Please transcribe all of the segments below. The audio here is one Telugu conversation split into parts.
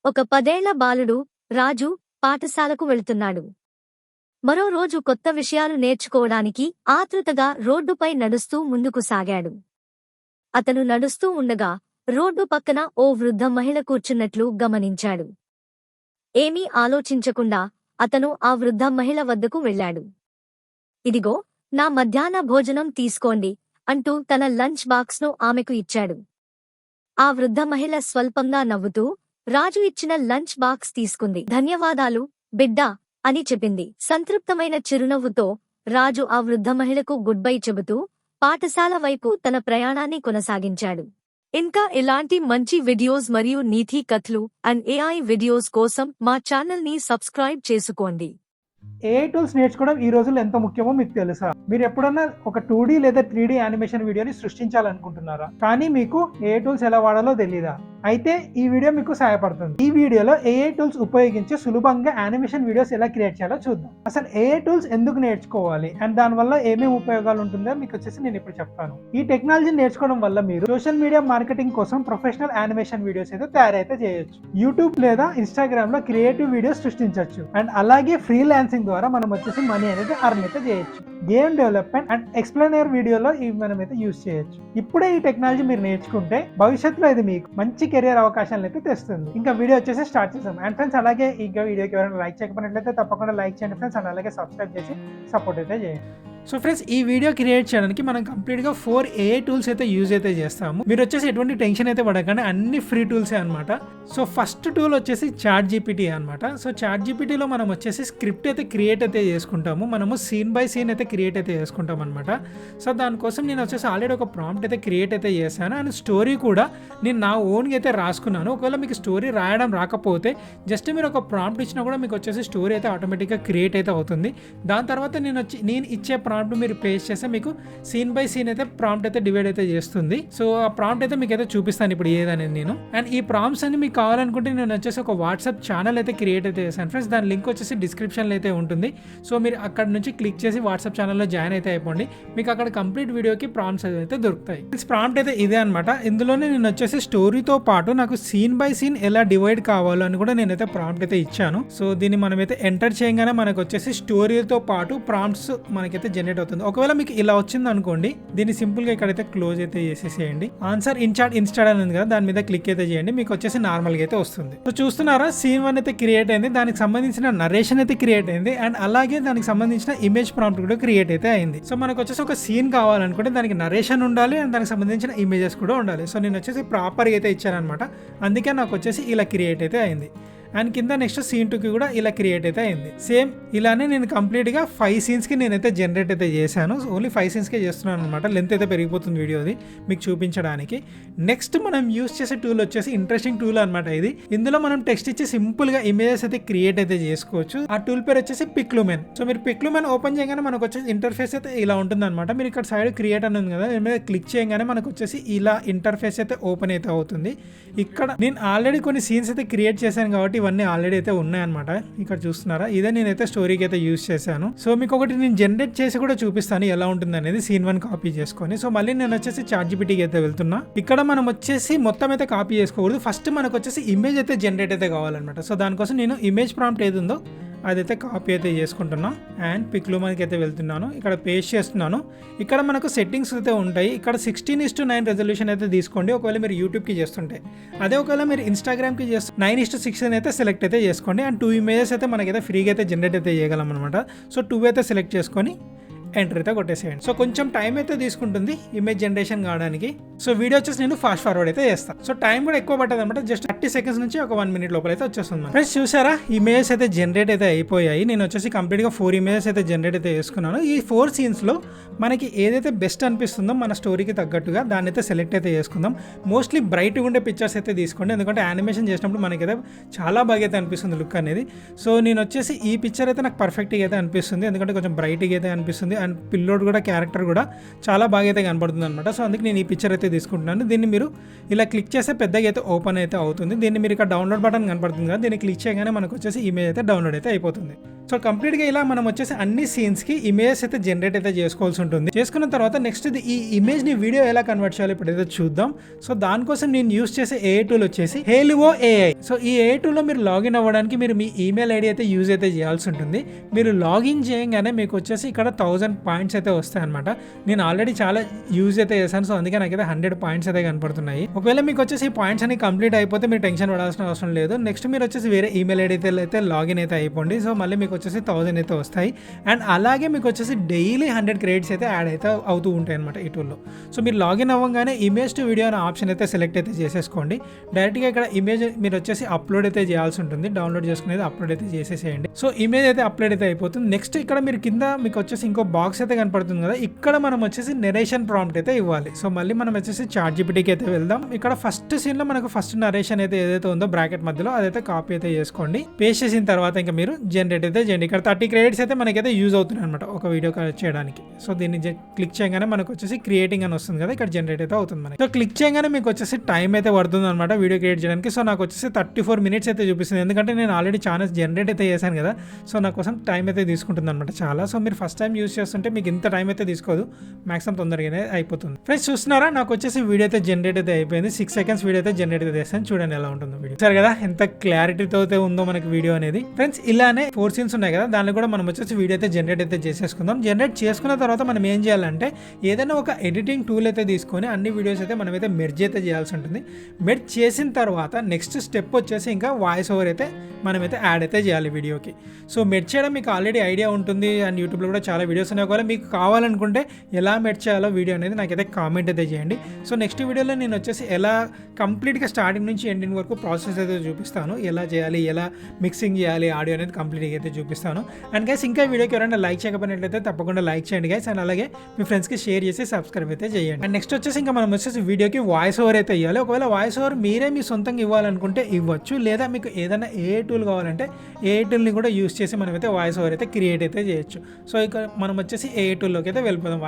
ఒక 10 ఏళ్ల బాలుడు రాజు పాఠశాలకు వెళ్తున్నాడు. మరో రోజు కొత్త విషయాలు నేర్చుకోవడానికి ఆతృతగా రోడ్డుపై నడుస్తూ ముందుకు సాగాడు. అతను నడుస్తూ ఉండగా రోడ్డు పక్కన ఓ వృద్ధ మహిళ కూర్చున్నట్లు గమనించాడు. ఏమీ ఆలోచించకుండా అతను ఆ వృద్ధ మహిళ వద్దకు వెళ్ళాడు. ఇదిగో, నా మధ్యాహ్న భోజనం తీసుకోండి అంటూ తన లంచ్ బాక్స్ను ఆమెకు ఇచ్చాడు. ఆ వృద్ధ మహిళ స్వల్పంగా నవ్వుతూ రాజు ఇచ్చిన లంచ్ బాక్స్ తీసుకుంది. ధన్యవాదాలు బిడ్డా అని చెప్పింది. సంతృప్తమైన చిరునవ్వుతో రాజు ఆ వృద్ధ మహిళకు గుడ్ బై చెబుతూ పాఠశాల వైపు తన ప్రయాణాన్ని కొనసాగించాడు. ఇంకా ఇలాంటి మంచి వీడియోస్ మరియు నీతి కథలు అండ్ ఏఐ వీడియోస్ కోసం మా ఛానల్ని సబ్స్క్రైబ్ చేసుకోండి. ఏఐ టూల్స్ నేర్చుకోవడం ఈ రోజుల్లో ఎంత ముఖ్యమో మీకు తెలుసా? మీరు ఎప్పుడన్నా ఒక 2D లేదా 3D యానిమేషన్ వీడియోని సృష్టించాలనుకుంటున్నారా? కానీ మీకు ఏఐ టూల్స్ ఎలా వాడాలో తెలీదా? అయితే ఈ వీడియో మీకు సహాయపడుతుంది. ఈ వీడియోలో ఏఐ టూల్స్ ఉపయోగించి సులభంగా యానిమేషన్ వీడియోస్ ఎలా క్రియేట్ చేయాలో చూద్దాం. అసలు ఏఐ టూల్స్ ఎందుకు నేర్చుకోవాలి అండ్ దానివల్ల ఏమేమి ఉపయోగాలు ఉంటుందో మీకు వచ్చేసి నేను ఇప్పుడు చెప్తాను. ఈ టెక్నాలజీ నేర్చుకోవడం వల్ల మీరు సోషల్ మీడియా మార్కెటింగ్ కోసం ప్రొఫెషనల్ యానిమేషన్ వీడియోస్ అయితే తయారైతే చేయొచ్చు. యూట్యూబ్ లేదా ఇన్స్టాగ్రామ్ లో క్రియేటివ్ వీడియోస్ సృష్టించవచ్చు. అండ్ అలాగే ఫ్రీలాన్సింగ్ ద్వారా మనం వచ్చేసి మనీ అనేది అర్న్ అయితే చేయొచ్చు. గేమ్ డెవలప్మెంట్ అండ్ ఎక్స్ప్లెయినర్ వీడియోలో ఇవి మనం అయితే యూజ్ చేయొచ్చు. ఇప్పుడే ఈ టెక్నాలజీ మీరు నేర్చుకుంటే భవిష్యత్తులో ఇది మీకు మంచి కెరియర్ అవకాశాలను అయితే తెస్తుంది. ఇంకా వీడియో వచ్చేసి స్టార్ట్ చేసాం. అండ్ ఫ్రెండ్స్, అలాగే ఈ వీడియోకి ఎవరైనా లైక్ చేయకపోయినట్లయితే తప్పకుండా లైక్ చేయండి ఫ్రెండ్స్. అండ్ అలాగే సబ్స్క్రైబ్ చేసి సపోర్ట్ అయితే చేయండి. సో ఫ్రెండ్స్, ఈ వీడియో క్రియేట్ చేయడానికి మనం కంప్లీట్గా 4 ఏఐ టూల్స్ అయితే యూజ్ అయితే చేస్తాము. మీరు వచ్చేసి ఎటువంటి టెన్షన్ అయితే పడకండి, అన్ని ఫ్రీ టూల్సే అనమాట. సో ఫస్ట్ టూల్ వచ్చేసి చాట్ జీపీటీ అనమాట. సో చాట్ జీపీటీలో మనం వచ్చేసి స్క్రిప్ట్ అయితే క్రియేట్ అయితే చేసుకుంటాము. మనము సీన్ బై సీన్ అయితే క్రియేట్ అయితే చేసుకుంటాం అనమాట. సో దానికోసం నేను వచ్చేసి ఆల్రెడీ ఒక ప్రాంప్ట్ అయితే క్రియేట్ అయితే చేశాను. అండ్ స్టోరీ కూడా నేను నా ఓన్గా అయితే రాసుకున్నాను. ఒకవేళ మీకు స్టోరీ రాయడం రాకపోతే జస్ట్ మీరు ఒక ప్రాంప్ట్ ఇచ్చినా కూడా మీకు వచ్చేసి స్టోరీ అయితే ఆటోమేటిక్గా క్రియేట్ అయితే అవుతుంది. దాని తర్వాత నేను ఇచ్చే ప్రాంప్ట్ మీరు పేస్ట్ చేస్తే మీకు సీన్ బై సీన్ అయితే ప్రాంప్ట్ అయితే డివైడ్ అయితే చేస్తుంది. సో ఆ ప్రాంప్ట్ అయితే మీకు అయితే చూపిస్తాను ఇప్పుడు ఏదనేది నేను. అండ్ ఈ ప్రాంప్ట్స్ అన్ని మీకు కావాలనుకుంటే నేను వచ్చేసి ఒక వాట్సాప్ ఛానల్ అయితే క్రియేట్ అయితే చేశాను ఫ్రెండ్స్. దాని లింక్ వచ్చేసి డిస్క్రిప్షన్లో అయితే ఉంటుంది. సో మీరు అక్కడ నుంచి క్లిక్ చేసి వాట్సాప్ ఛానల్లో జాయిన్ అయితే అయిపోండి. మీకు అక్కడ కంప్లీట్ వీడియోకి ప్రాంప్ట్స్ అయితే దొరుకుతాయి. ప్రాంప్ట్ అయితే ఇదే అనమాట. ఇందులోనే నేను వచ్చేసి స్టోరీతో పాటు నాకు సీన్ బై సీన్ ఎలా డివైడ్ కావాలో అని కూడా నేనైతే ప్రాంప్ట్ అయితే ఇచ్చాను. సో దీన్ని మనమైతే ఎంటర్ చేయగానే మనకు వచ్చేసి స్టోరీతో పాటు ప్రాంప్ట్స్ మనకైతే జనరేట్ అవుతుంది. ఒకవేళ మీకు ఇలా వచ్చింది అనుకోండి, దీన్ని సింపుల్ గా ఇక్కడైతే క్లోజ్ అయితే చేసేసేయండి. ఆన్సర్ ఇన్స్టాడ్ అని ఉంది కదా, దాని మీద క్లిక్ అయితే చేయండి. మీకు వచ్చేసి నార్మల్ గా అయితే వస్తుంది. సో చూస్తున్నారా, సీన్ 1 అయితే క్రియేట్ అయింది. దానికి సంబంధించిన నరేషన్ అయితే క్రియేట్ అయింది. అండ్ అలాగే దానికి సంబంధించిన ఇమేజ్ ప్రాంప్ట్ కూడా క్రియేట్ అయితే అయింది. సో మనకు వచ్చేసి ఒక సీన్ కావాలనుకుంటే దానికి నరేషన్ ఉండాలి అండ్ దానికి సంబంధించిన ఇమేజెస్ కూడా ఉండాలి. సో నేను వచ్చేసి ప్రాపర్ అయితే ఇచ్చాను అనమాట. అందుకే నాకు వచ్చేసి ఇలా క్రియేట్ అయితే అయింది. అండ్ కింద నెక్స్ట్ సీన్ 2కి కూడా ఇలా క్రియేట్ అయితే అయింది. సేమ్ ఇలానే నేను కంప్లీట్గా 5 సీన్స్కి నేనైతే జనరేట్ అయితే చేశాను. ఓన్లీ 5 సీన్స్కే చేస్తున్నాను అనమాట. లెంత్ అయితే పెరిగిపోతుంది వీడియోది మీకు చూపించడానికి. నెక్స్ట్ మనం యూస్ చేసే టూల్ వచ్చేసి ఇంట్రెస్టింగ్ టూల్ అనమాట ఇది. ఇందులో మనం టెక్స్ట్ ఇచ్చి సింపుల్గా ఇమేజెస్ అయితే క్రియేట్ అయితే చేసుకోవచ్చు. ఆ టూల్ పేరు వచ్చేసి పిక్లుమెన్. సో మీరు పిక్లుమెన్ ఓపెన్ చేయగానే మనకు వచ్చేసి ఇంటర్ఫేస్ అయితే ఇలా ఉంటుంది అనమాట. మీరు ఇక్కడ సైడ్ క్రియేట్ అని ఉంది కదా, దీని మీద క్లిక్ చేయగానే మనకు వచ్చేసి ఇలా ఇంటర్ఫేస్ అయితే ఓపెన్ అయితే అవుతుంది. ఇక్కడ నేను ఆల్రెడీ కొన్ని సీన్స్ అయితే క్రియేట్ చేశాను కాబట్టి ఇవన్నీ ఆల్రెడీ అయితే ఉన్నాయన్నమాట. ఇక్కడ చూస్తున్నారా, ఇదే నేనైతే స్టోరీకి అయితే యూజ్ చేశాను. సో మీకు ఒకటి నేను జనరేట్ చేసి కూడా చూపిస్తాను ఎలా ఉంటుంది అనేది, సీన్ 1 కాపీ చేసుకొని. సో మళ్ళీ నేను వచ్చేసి చాట్ జీపీటీకి అయితే వెళ్తున్నా. ఇక్కడ మనం వచ్చేసి మొత్తం అయితే కాపీ చేసుకోకూడదు. ఫస్ట్ మనకు వచ్చేసి ఇమేజ్ అయితే జనరేట్ అయితే కావాలన్నమాట. సో దానికోసం నేను ఇమేజ్ ప్రాంప్ట్ ఏది ఉందో అదైతే కాపీ అయితే చేసుకుంటున్నా. అండ్ పిక్లుమెన్కి అయితే వెళ్తున్నాను. ఇక్కడ పేస్ట్ చేస్తున్నాను. ఇక్కడ మనకు సెట్టింగ్స్ అయితే ఉంటాయి. ఇక్కడ 16:9 రెజల్యూషన్ అయితే తీసుకోండి ఒకవేళ మీరు యూట్యూబ్కి చేస్తుంటే. అదే ఒకవేళ మీరు ఇన్స్టాగ్రామ్కి చేస్తే 9:6 అయితే సెలెక్ట్ అయితే చేసుకోండి. అండ్ 2 ఇమేజెస్ అయితే మనకైతే ఫ్రీగా అయితే జనరేట్ అయితే చేయగలం అనమాట. సో 2 అయితే సెలెక్ట్ చేసుకొని ఎంటర్ అయితే కొట్టేసేయండి. సో కొంచెం టైం అయితే తీసుకుంటుంది ఇమేజ్ జనరేషన్ కావడానికి. సో వీడియో వచ్చేసి నేను ఫాస్ట్ ఫార్వర్డ్ అయితే చేస్తాను. సో టైం కూడా ఎక్కువ పట్టదు అనమాట. జస్ట్ 30 సెకండ్స్ నుంచి ఒక 1 మినిట్ లోపల అయితే వచ్చేస్తుంది. ఫ్రెండ్స్ చూసారా, ఇమేజెస్ అయితే జనరేట్ అయితే అయిపోయాయి. నేను వచ్చేసి కంప్లీట్గా 4 ఇమేజెస్ అయితే జనరేట్ అయితే చేసుకున్నాను. ఈ 4 సీన్స్లో మనకి ఏదైతే బెస్ట్ అనిపిస్తుందో మన స్టోరీకి తగ్గట్టుగా దాన్ని అయితే సెలెక్ట్ అయితే చేసుకుందాం. మోస్ట్లీ బ్రైట్గా ఉండే పిక్చర్స్ అయితే తీసుకోండి, ఎందుకంటే యానిమేషన్ చేసినప్పుడు మనకైతే చాలా బాగా అయితే అనిపిస్తుంది లుక్ అనేది. సో నేను వచ్చేసి ఈ పిక్చర్ అయితే నాకు పర్ఫెక్ట్గా అయితే అనిపిస్తుంది, ఎందుకంటే కొంచెం బ్రైట్గా అయితే అనిపిస్తుంది. అండ్ పిల్లోడు కూడా క్యారెక్టర్ కూడా చాలా బాగా అయితే కనపడుతుంది అనమాట. సో అందుకే నేను ఈ పిక్చర్ అయితే తీసుకుంటున్నాను. దీన్ని మీరు ఇలా క్లిక్ చేస్తే పెద్దగా అయితే ఓపెన్ అయితే అవుతుంది. దీన్ని మీరు ఇక్కడ డౌన్లోడ్ బటన్ కనపడుతుంది కదా, దీన్ని క్లిక్ చేయగానే మనకు వచ్చేసి ఇమేజ్ అయితే డౌన్లోడ్ అయితే అయిపోతుంది. సో కంప్లీట్గా ఇలా మనం వచ్చేసి అన్ని సీన్స్కి ఇమేజెస్ అయితే జనరేట్ అయితే చేసుకోవాల్సి ఉంటుంది. చేసుకున్న తర్వాత నెక్స్ట్ ఈ ఇమేజ్ని వీడియో ఎలా కన్వర్ట్ చేయాలి ఇప్పుడు అయితే చూద్దాం. సో దానికోసం నేను యూస్ చేసే ఏఐ టూల్ వచ్చేసి హేలివో ఏఐ. సో ఈ ఏఐ టూల్లో మీరు లాగిన్ అవ్వడానికి మీరు మీ ఈమెయిల్ ఐడి అయితే యూజ్ అయితే చేయాల్సి ఉంటుంది. మీరు లాగిన్ చేయగానే మీకు వచ్చేసి ఇక్కడ 1000 పాయింట్స్ అయితే వస్తాయి అనమాట. నేను ఆల్రెడీ చాలా యూజ్ అయితే చేశాను. సో అందుకే నాకైతే 100 పాయింట్స్ అయితే కనపడుతున్నాయి. ఒకవేళ మీకు వచ్చేసి ఈ పాయింట్స్ అన్ని కంప్లీట్ అయిపోతే మీరు టెన్షన్ పడాల్సిన అవసరం లేదు. నెక్స్ట్ మీరు వచ్చేసి వేరే ఈమెయిల్ ఐడి అయితే లాగిన్ అయితే అయిపోండి. సో మళ్ళీ మీకు వచ్చేసి 1000 అయితే వస్తాయి. అండ్ అలాగే మీకు వచ్చేసి డైలీ 100 క్రెడిట్స్ అయితే యాడ్ అయితే అవుతూ ఉంటాయి అనమాట ఈ టూల్లో. సో మీరు లాగిన్ అవ్వగానే ఇమేజ్ టు వీడియో అనే ఆప్షన్ అయితే సెలెక్ట్ అయితే చేసేసుకోండి. డైరెక్ట్గా ఇక్కడ ఇమేజ్ మీరు వచ్చేసి అప్లోడ్ అయితే చేయాల్సి ఉంటుంది. డౌన్లోడ్ చేసుకునేది అప్లోడ్ అయితే చేసేసేయండి. సో ఇమేజ్ అయితే అప్లోడ్ అయితే అయిపోతుంది. నెక్స్ట్ ఇక్కడ మీరు కింద మీకు వచ్చేసి ఇంకో బాక్స్ అయితే కనపడుతుంది కదా, ఇక్కడ మనం వచ్చేసి నెరేషన్ ప్రాంప్ట్ అయితే ఇవ్వాలి. సో మళ్ళీ మనం వచ్చేసి చాట్‌జీపీటీకి అయితే వెళ్దాం. ఇక్కడ ఫస్ట్ సీన్లో మనకు ఫస్ట్ నరేషన్ అయితే ఏదైతే ఉందో బ్రాకెట్ మధ్యలో అదైతే కాపీ అయితే చేసుకోండి. పేస్ట్ చేసిన తర్వాత ఇంకా మీరు జనరేట్ అయితే చేయండి. ఇక్కడ 30 క్రెడిట్స్ అయితే మనకైతే యూజ్ అవుతున్నాయి అనమాట ఒక వీడియో చేయడానికి. సో దీన్ని క్లిక్ చేయగానే మనకు వచ్చేసి క్రియేటింగ్ అని వస్తుంది కదా, ఇక్కడ జనరేట్ అయితే అవుతుంది మనకి. సో క్లిక్ చేయగానే మీకు వచ్చేసి టైం అయితే పడుతుంది అనమాట వీడియో క్రియేట్ చేయడానికి. సో నాకు వచ్చేసి 34 మినిట్స్ అయితే చూపిస్తుంది, ఎందుకంటే నేను ఆల్రెడీ ఛానల్స్ జనరేట్ అయితే చేశాను కదా. సో నా కోసం టైం అయితే తీసుకుంటుంది అనమాట చాలా. సో మీరు ఫస్ట్ టైం యూజ్ చేస్తుంటే మీకు ఇంత టైం అయితే తీసుకోదు, మాక్సిమం తొందరగానే అయిపోతుంది. ఫ్రెండ్స్ చూస్తున్నారా, నాకు వచ్చేసి వీడియో అయితే జనరేట్ అయితే అయిపోయింది. 6 సెకండ్స్ వీడియో అయితే జనరేట్ అయితే చేస్తాను. చూడండి ఎలా ఉంటుందో వీడియో. సరే కదా, ఎంత క్లారిటీతో అయితే ఉందో మనకి వీడియో అనేది. ఫ్రెండ్స్ ఇలానే 4 సీన్స్ ఉన్నాయి కదా, దాన్ని కూడా మనం వచ్చేసి వీడియో అయితే జనరేట్ అయితే చేసేసుకుందాం. జనరేట్ చేసుకున్న తర్వాత మనం ఏం చేయాలంటే ఏదైనా ఒక ఎడిటింగ్ టూల్ అయితే తీసుకొని అన్ని వీడియోస్ అయితే మనమైతే మెర్జ్ అయితే చేయాల్సి ఉంటుంది. మెర్జ్ చేసిన తర్వాత నెక్స్ట్ స్టెప్ వచ్చేసి ఇంకా వాయిస్ ఓవర్ అయితే మనమైతే యాడ్ అయితే చేయాలి వీడియోకి. సో మెర్జ్ చేయడం మీకు ఆల్రెడీ ఐడియా ఉంటుంది అండ్ యూట్యూబ్లో కూడా చాలా వీడియోస్ ఉన్నాయి. ఒకవేళ మీకు కావాలనుకుంటే ఎలా మెర్జ్ చేయాలో వీడియో అనేది నాకైతే కామెంట్ అయితే చేయండి. సో నెక్స్ట్ వీడియోలో నేను వచ్చేసి ఎలా కంప్లీట్గా స్టార్టింగ్ నుంచి ఎండింగ్ వరకు ప్రాసెస్ అయితే చూపిస్తాను, ఎలా చేయాలి, ఎలా మిక్సింగ్ చేయాలి ఆడియో అనేది కంప్లీట్గా అయితే చూపిస్తాను. అండ్ గైస్ ఇంకా వీడియోకి ఎవరైనా లైక్ చేయకపోయినట్లయితే తప్పకుండా లైక్ చేయండి గైస్. అండ్ అలాగే మీ ఫ్రెండ్స్కి షేర్ చేసి సబ్స్క్రైబ్ అయితే చేయండి. అండ్ నెక్స్ట్ వచ్చేసి ఇంకా మనం వచ్చేసి వీడియోకి వాయిస్ ఓవర్ అయితే ఇవ్వాలి. ఒకవేళ వాయిస్ ఓవర్ మీరే మీ సొంతంగా ఇవ్వాలనుకుంటే ఇవ్వచ్చు, లేదా మీకు ఏదైనా ఏ టూల్ కావాలంటే ఏ టూల్ని కూడా యూస్ చేసి మనమైతే వాయిస్ ఓవర్ అయితే క్రియేట్ అయితే చేయొచ్చు. సో ఇక మనం వచ్చేసి ఏ టూల్లోకి అయితే వెళ్ళిపోదాం.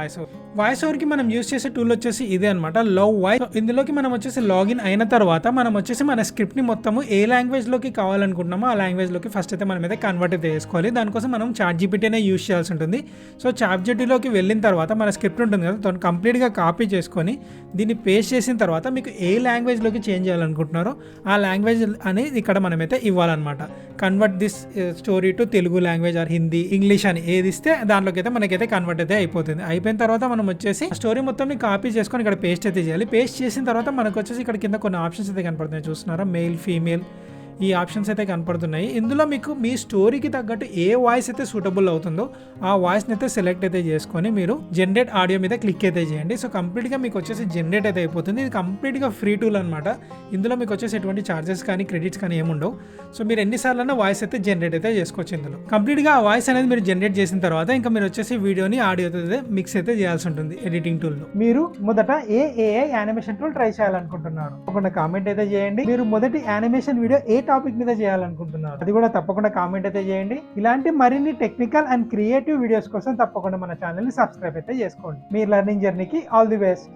వాయిస్ ఓవర్కి మనం యూస్ చేసే టూల్ వచ్చేసి ఇదే అనమాట, లవ్ వాయిస్. ఇందులోకి మనం వచ్చేసి లాగిన్ అయిన తర్వాత మనం వచ్చేసి మన స్క్రిప్ట్ని మొత్తము ఏ లాంగ్వేజ్లోకి కావాలనుకుంటున్నామో ఆ లాంగ్వేజ్లోకి ఫస్ట్ అయితే మనం అయితే కన్వర్ట్ అయితే చేసుకోవాలి. దానికోసం మనం చాట్‌జీపీటీనే యూస్ చేయాల్సి ఉంటుంది. సో చాట్‌జీపీటీలోకి వెళ్ళిన తర్వాత మన స్క్రిప్ట్ ఉంటుంది కదా, దాన్ని కంప్లీట్గా కాపీ చేసుకొని దీన్ని పేస్ట్ చేసిన తర్వాత మీకు ఏ లాంగ్వేజ్లోకి చేంజ్ చేయాలనుకుంటున్నారో ఆ లాంగ్వేజ్ అనేది ఇక్కడ మనమైతే ఇవ్వాలన్నమాట. Convert this story to Telugu language or Hindi, English అని ఏది ఇస్తే దాంట్లోకి అయితే మనకైతే కన్వర్ట్ అయితే అయిపోతుంది. అయిపోయిన తర్వాత మనం వచ్చేసి స్టోరీ మొత్తం కాపీ చేసుకొని ఇక్కడ పేస్ట్ అయితే చేయాలి. పేస్ట్ చేసిన తర్వాత మనకు వచ్చేసి ఇక్కడ కింద కొన్ని ఆప్షన్స్ అయితే కనపడుతున్నాయి, చూస్తున్నారా, మెయిల్, ఫీమేల్, ఈ ఆప్షన్స్ అయితే కనపడుతున్నాయి. ఇందులో మీకు మీ స్టోరీకి తగ్గట్టు ఏ వాయిస్ అయితే సూటబుల్ అవుతుందో ఆ వాయిస్ని అయితే సెలెక్ట్ అయితే చేసుకొని మీరు జనరేట్ ఆడియో మీద క్లిక్ అయితే చేయండి. సో కంప్లీట్గా మీకు వచ్చేసి జనరేట్ అయితే అయిపోతుంది. ఇది కంప్లీట్గా ఫ్రీ టూల్ అనమాట. ఇందులో మీకు వచ్చేసి ఎటువంటి ఛార్జెస్ కానీ క్రెడిట్స్ కానీ ఏముండవు. సో మీరు ఎన్నిసార్లైనా వాయిస్ అయితే జనరేట్ అయితే చేసుకోవచ్చు. ఇందులో కంప్లీట్గా ఆ వాయిస్ అనేది మీరు జనరేట్ చేసిన తర్వాత ఇంకా మీరు వచ్చేసి వీడియోని ఆడియో అయితే మిక్స్ అయితే చేయాల్సి ఉంటుంది ఎడిటింగ్ టూల్లో. మీరు మొదట ఏ ఏఐ యానిమేషన్ టూల్ ట్రై చేయాలనుకుంటున్నారు తప్పకుండా కామెంట్ అయితే చేయండి. మీరు మొదటి యానిమేషన్ వీడియో ఏ టాపిక్ మీద చేయాలనుకుంటున్నారు అది కూడా తప్పకుండా కామెంట్ అయితే చేయండి. ఇలాంటి మరిన్ని టెక్నికల్ అండ్ క్రియేటివ్ వీడియోస్ కోసం తప్పకుండా మన ఛానల్ ని సబ్స్క్రైబ్ అయితే చేసుకోండి. మీ లెర్నింగ్ జర్నీకి ఆల్ ది బెస్ట్.